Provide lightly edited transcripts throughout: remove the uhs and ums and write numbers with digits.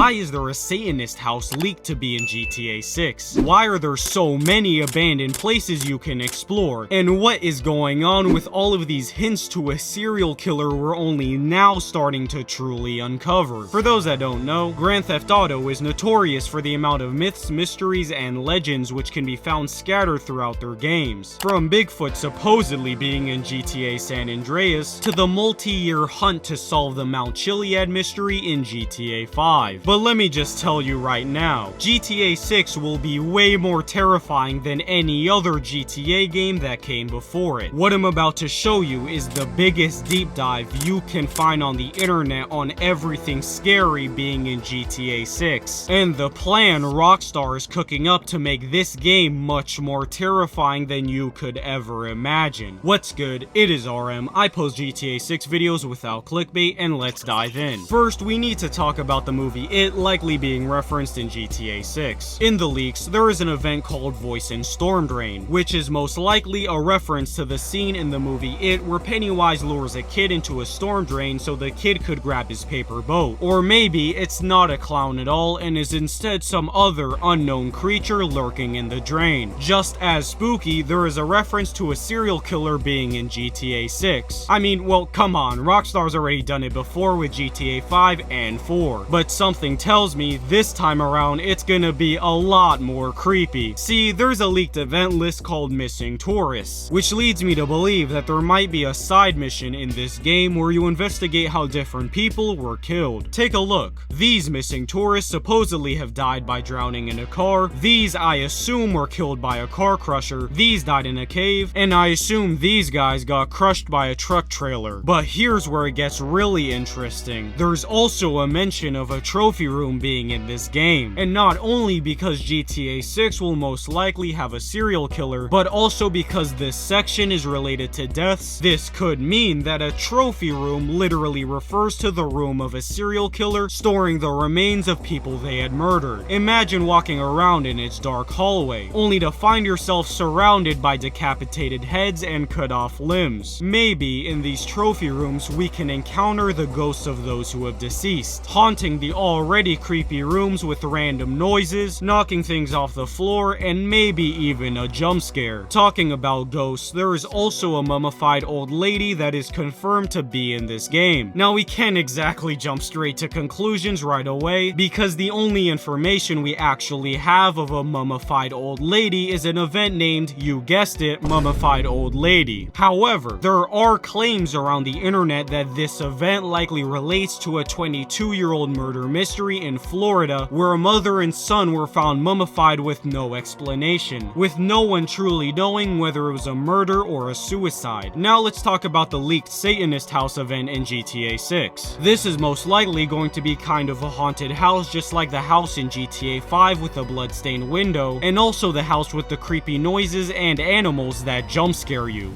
Why is there a Satanist house leaked to be in GTA 6? Why are there so many abandoned places you can explore? And what is going on with all of these hints to a serial killer we're only now starting to truly uncover? For those that don't know, Grand Theft Auto is notorious for the amount of myths, mysteries, and legends which can be found scattered throughout their games. From Bigfoot supposedly being in GTA San Andreas, to the multi-year hunt to solve the Mount Chiliad mystery in GTA 5. But let me just tell you right now, GTA 6 will be way more terrifying than any other GTA game that came before it. What I'm about to show you is the biggest deep dive you can find on the internet on everything scary being in GTA 6, and the plan Rockstar is cooking up to make this game much more terrifying than you could ever imagine. What's good? It is RM. I post GTA 6 videos without clickbait, and let's dive in. First, we need to talk about the movie It likely being referenced in GTA 6. In the leaks, there is an event called Voice in Storm Drain, which is most likely a reference to the scene in the movie It where Pennywise lures a kid into a storm drain so the kid could grab his paper boat. Or maybe it's not a clown at all and is instead some other unknown creature lurking in the drain. Just as spooky, there is a reference to a serial killer being in GTA 6. I mean, well, come on, Rockstar's already done it before with GTA 5 and 4, but something tells me this time around it's gonna be a lot more creepy. See, there's a leaked event list called Missing Tourists, which leads me to believe that there might be a side mission in this game where you investigate how different people were killed. Take a look. These missing tourists supposedly have died by drowning in a car, these I assume were killed by a car crusher, these died in a cave, and I assume these guys got crushed by a truck trailer. But here's where it gets really interesting. There's also a mention of a trophy room being in this game, and not only because GTA 6 will most likely have a serial killer, but also because this section is related to deaths. This could mean that a trophy room literally refers to the room of a serial killer storing the remains of people they had murdered. Imagine walking around in its dark hallway, only to find yourself surrounded by decapitated heads and cut off limbs. Maybe in these trophy rooms we can encounter the ghosts of those who have deceased, haunting the already creepy rooms with random noises, knocking things off the floor, and maybe even a jump scare. Talking about ghosts, there is also a mummified old lady that is confirmed to be in this game. Now, we can't exactly jump straight to conclusions right away, because the only information we actually have of a mummified old lady is an event named, you guessed it, Mummified Old Lady. However, there are claims around the internet that this event likely relates to a 22-year-old murder mystery in Florida where a mother and son were found mummified with no explanation, with no one truly knowing whether it was a murder or a suicide. Now let's talk about the leaked Satanist house event in GTA 6. This is most likely going to be kind of a haunted house, just like the house in GTA 5 with a bloodstained window, and also the house with the creepy noises and animals that jump scare you.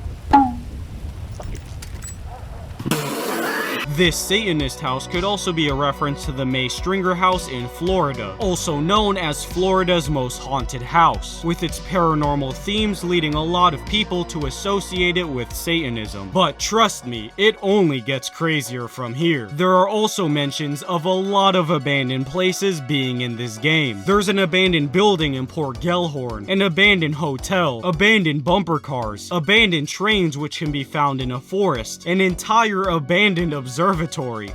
This Satanist house could also be a reference to the May Stringer house in Florida, also known as Florida's most haunted house, with its paranormal themes leading a lot of people to associate it with Satanism. But trust me, it only gets crazier from here. There are also mentions of a lot of abandoned places being in this game. There's an abandoned building in Port Gellhorn, an abandoned hotel, abandoned bumper cars, abandoned trains which can be found in a forest, an entire abandoned observatory,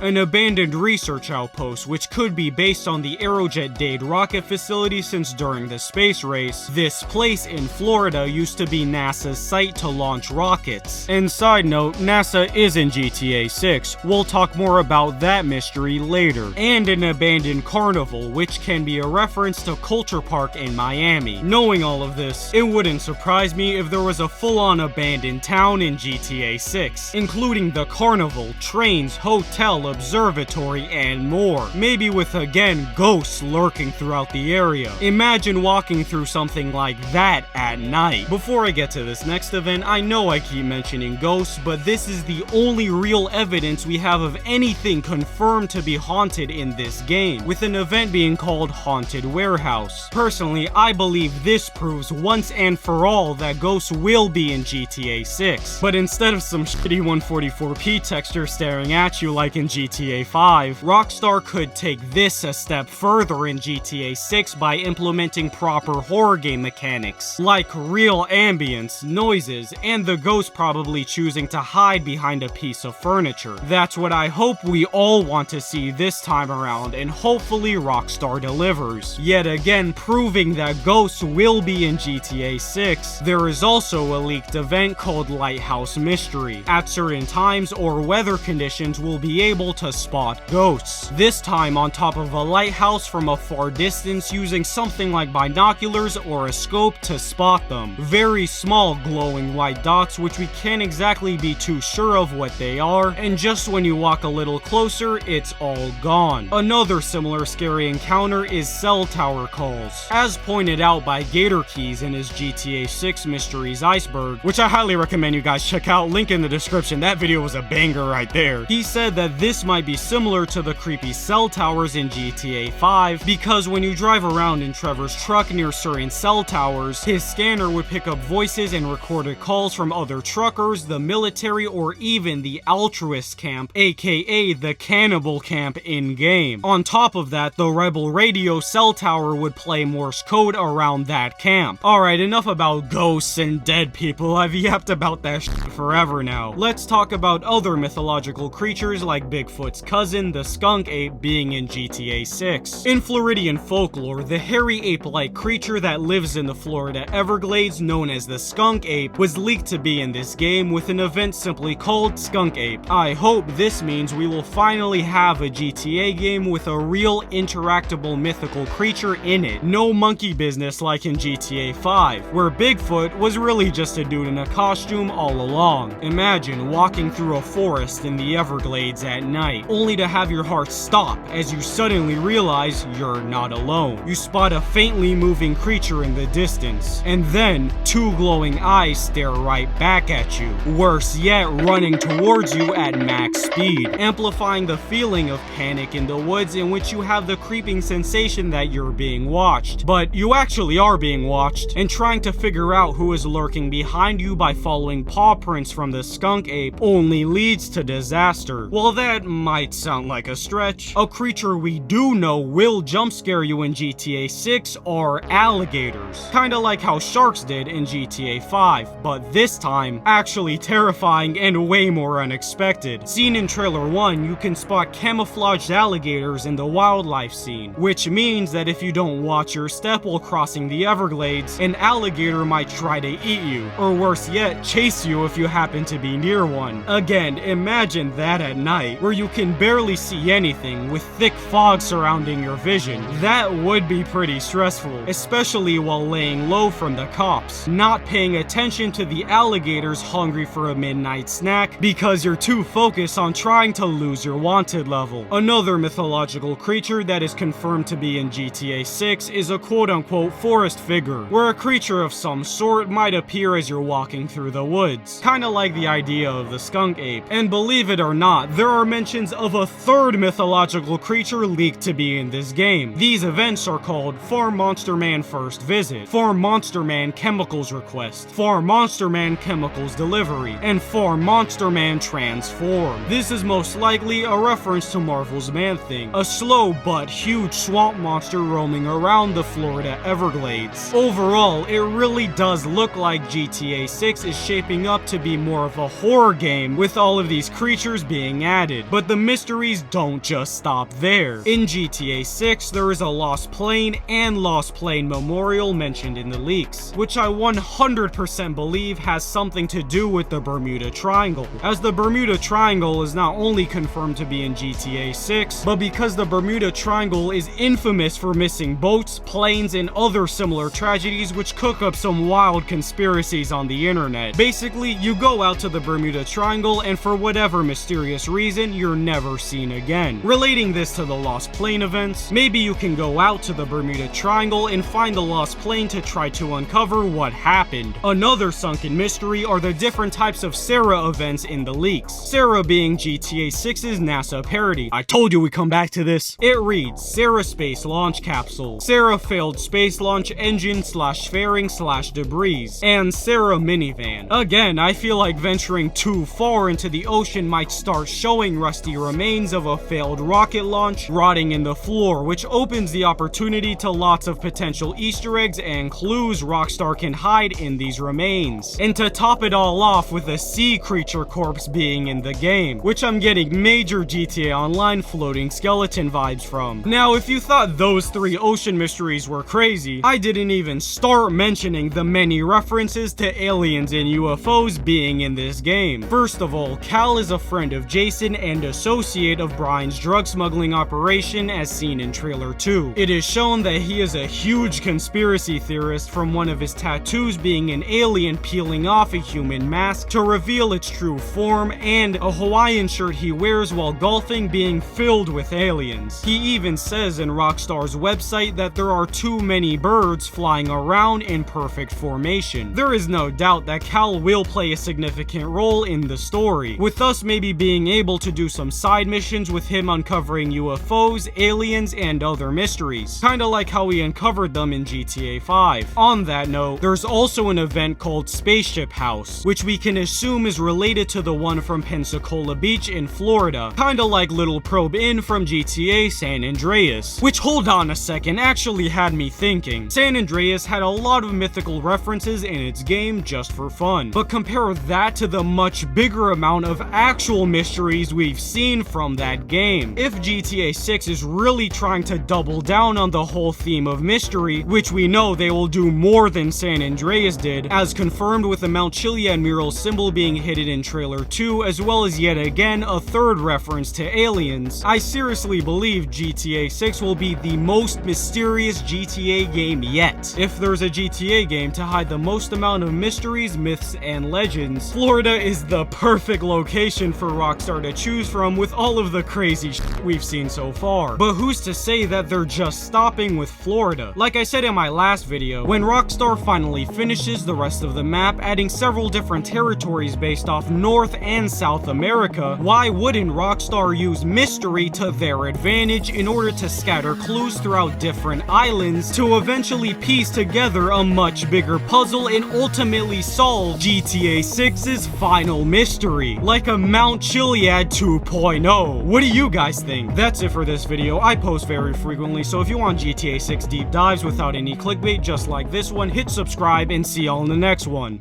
an abandoned research outpost which could be based on the Aerojet Dade rocket facility, since during the space race, this place in Florida used to be NASA's site to launch rockets. And side note, NASA is in GTA 6, we'll talk more about that mystery later. And an abandoned carnival, which can be a reference to Culture Park in Miami. Knowing all of this, it wouldn't surprise me if there was a full-on abandoned town in GTA 6, including the carnival, trains, hotel, observatory, and more. Maybe with, again, ghosts lurking throughout the area. Imagine walking through something like that at night. Before I get to this next event, I know I keep mentioning ghosts, but this is the only real evidence we have of anything confirmed to be haunted in this game, with an event being called Haunted Warehouse. Personally, I believe this proves once and for all that ghosts will be in GTA 6, but instead of some shitty 144p texture staring at at you like in GTA 5. Rockstar could take this a step further in GTA 6 by implementing proper horror game mechanics, like real ambience, noises, and the ghost probably choosing to hide behind a piece of furniture. That's what I hope we all want to see this time around, and hopefully Rockstar delivers. Yet again, proving that ghosts will be in GTA 6, there is also a leaked event called Lighthouse Mystery. At certain times or weather conditions, we'll be able to spot ghosts. This time on top of a lighthouse from a far distance using something like binoculars or a scope to spot them. Very small glowing white dots which we can't exactly be too sure of what they are, and just when you walk a little closer, it's all gone. Another similar scary encounter is cell tower calls, as pointed out by Gator Keys in his GTA 6 Mysteries Iceberg, which I highly recommend you guys check out, link in the description. That video was a banger right there. He said that this might be similar to the creepy cell towers in GTA 5, because when you drive around in Trevor's truck near certain cell towers, his scanner would pick up voices and recorded calls from other truckers, the military, or even the altruist camp, aka the cannibal camp in-game. On top of that, the rebel radio cell tower would play Morse code around that camp. Alright, enough about ghosts and dead people. I've yapped about that shit forever now. Let's talk about other mythological creatures like Bigfoot's cousin, the skunk ape, being in GTA 6. In Floridian folklore, the hairy ape-like creature that lives in the Florida Everglades known as the skunk ape was leaked to be in this game with an event simply called Skunk Ape. I hope this means we will finally have a GTA game with a real interactable mythical creature in it. No monkey business like in GTA 5, where Bigfoot was really just a dude in a costume all along. Imagine walking through a forest in the Everglades at night, only to have your heart stop as you suddenly realize you're not alone. You spot a faintly moving creature in the distance, and then two glowing eyes stare right back at you. Worse yet, running towards you at max speed, amplifying the feeling of panic in the woods in which you have the creeping sensation that you're being watched. But you actually are being watched, and trying to figure out who is lurking behind you by following paw prints from the skunk ape only leads to disaster. While that might sound like a stretch, a creature we do know will jump scare you in GTA 6 are alligators. Kinda like how sharks did in GTA 5, but this time actually terrifying and way more unexpected. Seen in trailer 1, you can spot camouflaged alligators in the wildlife scene, which means that if you don't watch your step while crossing the Everglades, an alligator might try to eat you, or worse yet, chase you if you happen to be near one. Again, imagine that at night, where you can barely see anything with thick fog surrounding your vision. That would be pretty stressful, especially while laying low from the cops, not paying attention to the alligators hungry for a midnight snack because you're too focused on trying to lose your wanted level. Another mythological creature that is confirmed to be in GTA 6 is a quote-unquote forest figure, where a creature of some sort might appear as you're walking through the woods, kinda like the idea of the skunk ape. And believe it or not, there are mentions of a third mythological creature leaked to be in this game. These events are called Farm Monster Man First Visit, Farm Monster Man Chemicals Request, Farm Monster Man Chemicals Delivery, and Farm Monster Man Transform. This is most likely a reference to Marvel's Man-Thing, a slow but huge swamp monster roaming around the Florida Everglades. Overall, it really does look like GTA 6 is shaping up to be more of a horror game with all of these creatures being added. But the mysteries don't just stop there. In GTA 6, there is a lost plane and lost plane memorial mentioned in the leaks, which I 100% believe has something to do with the Bermuda Triangle, as the Bermuda Triangle is not only confirmed to be in GTA 6, but because the Bermuda Triangle is infamous for missing boats, planes, and other similar tragedies which cook up some wild conspiracies on the internet. Basically, you go out to the Bermuda Triangle and for whatever mysterious reason, you're never seen again. Relating this to the lost plane events, maybe you can go out to the Bermuda Triangle and find the lost plane to try to uncover what happened. Another sunken mystery are the different types of Sarah events in the leaks. Sarah being GTA 6's NASA parody. I told you we'd come back to this. It reads, Sarah Space Launch Capsule, Sarah Failed Space Launch Engine / Fairing / Debris, and Sarah Minivan. Again, I feel like venturing too far into the ocean might start starts showing rusty remains of a failed rocket launch rotting in the floor, which opens the opportunity to lots of potential Easter eggs and clues Rockstar can hide in these remains. And to top it all off with a sea creature corpse being in the game, which I'm getting major GTA Online floating skeleton vibes from. Now, if you thought those 3 ocean mysteries were crazy, I didn't even start mentioning the many references to aliens and UFOs being in this game. First of all, Karl is a friend of Jason and associate of Brian's drug smuggling operation as seen in trailer 2. It is shown that he is a huge conspiracy theorist, from one of his tattoos being an alien peeling off a human mask to reveal its true form, and a Hawaiian shirt he wears while golfing being filled with aliens. He even says in Rockstar's website that there are too many birds flying around in perfect formation. There is no doubt that Karl will play a significant role in the story, with us maybe being able to do some side missions with him uncovering UFOs, aliens, and other mysteries, kinda like how we uncovered them in GTA 5. On that note, there's also an event called Spaceship House, which we can assume is related to the one from Pensacola Beach in Florida, kinda like Little Probe Inn from GTA San Andreas. Which, hold on a second, actually had me thinking. San Andreas had a lot of mythical references in its game just for fun, but compare that to the much bigger amount of actual mysteries we've seen from that game. If GTA 6 is really trying to double down on the whole theme of mystery, which we know they will do more than San Andreas did, as confirmed with the Mount Chiliad mural symbol being hidden in trailer 2, as well as yet again a third reference to aliens, I seriously believe GTA 6 will be the most mysterious GTA game yet. If there's a GTA game to hide the most amount of mysteries, myths, and legends, Florida is the perfect location for Rockstar to choose from with all of the crazy shit we've seen so far. But who's to say that they're just stopping with Florida? Like I said in my last video, when Rockstar finally finishes the rest of the map, adding several different territories based off North and South America, why wouldn't Rockstar use mystery to their advantage in order to scatter clues throughout different islands to eventually piece together a much bigger puzzle and ultimately solve GTA 6's final mystery, like a Mount Chiliad 2.0. What do you guys think? That's it for this video. I post very frequently, so if you want GTA 6 deep dives without any clickbait just like this one, hit subscribe and see y'all in the next one.